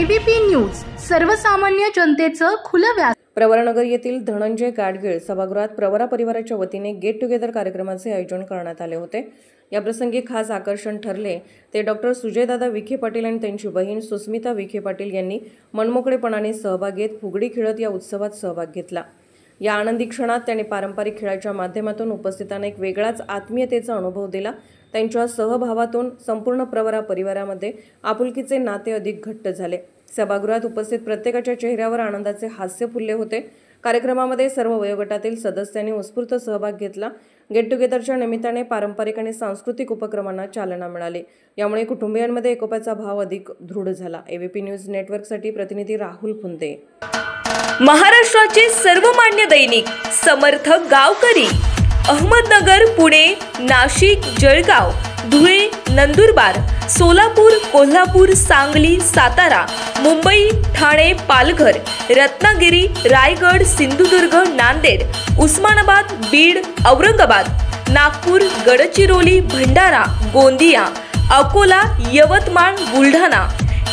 ABP news सर्वसामान्य जनतेचं खुलं व्यास। प्रवरानगर येथील धनंजय गाडगीळ सभागृहात प्रवरा परिवाराच्या वतीने गेट टुगेदर कार्यक्रमाचे आयोजन करण्यात आले होते। या प्रसंगी खास आकर्षण ठरले ते डॉक्टर सुजयदादा विखे पाटील आणि त्यांची बहीण सुस्मिता विखे पाटील यांनी मनमोकळेपणाने सहभाग घेत फुगडी खेळत या उत्सवात सहभाग घेतला। या आनंदी क्षणात त्यांनी पारंपरिक खेळाच्या माध्यमातून उपस्थितांना एक वेगळाच आत्मीयतेचा अनुभव दिला। त्यांच्या सहभावातून संपूर्ण प्रवरा परिवारामध्ये आपुलकीचे नाते अधिक घट्ट झाले। सभागृहात उपस्थित प्रत्येकाच्या चेहऱ्यावर आनंदाचे हास्य फुलले होते। कार्यक्रमामध्ये सर्व वयोगटातील सदस्यांनी उत्स्फूर्त सहभाग घेतला। गेट टुगेदरच्या निमित्ताने पारंपरिक आणि सांस्कृतिक उपक्रमांना चालना मिळाली। यामुळे कुटुंबियांमध्ये एकोप्याचा भाव अधिक दृढ झाला। एबीपी न्यूज नेटवर्कसाठी प्रतिनिधी राहुल फुंदे। महाराष्ट्राचे सर्वमान्य दैनिक समर्थ गावकरी अहमदनगर, पुणे, नाशिक, जळगाव, धुळे, नंदुरबार, सोलापूर, कोल्हापूर, सांगली, सातारा, मुंबई, ठाणे, पालघर, रत्नागिरी, रायगड, सिंधुदुर्ग, नांदेड, उस्मानाबाद, बीड, औरंगाबाद, नागपूर, गडचिरोली, भंडारा, गोंदिया, अकोला, यवतमाळ, बुलढाणा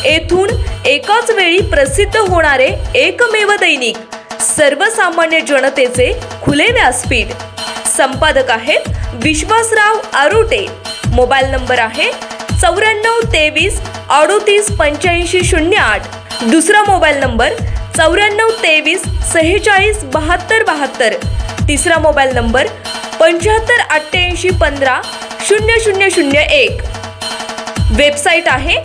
येथून एकाच वेळी प्रसिद्ध होणारे एकमेव दैनिक सर्वसामान्य जनतेचे खुले व्यासपीठ। संपादक आहेत विश्वासराव आरोटे। मोबाईल नंबर आहे 9423 38 85 08। दुसरा मोबाईल नंबर 9423 46 72 72। तिसरा मोबाईल नंबर 75 88 15 0001। वेबसाईट आहे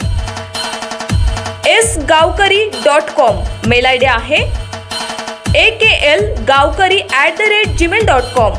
sgavkari.com। मेल आयडी आहे akl gavkari@gmail.com।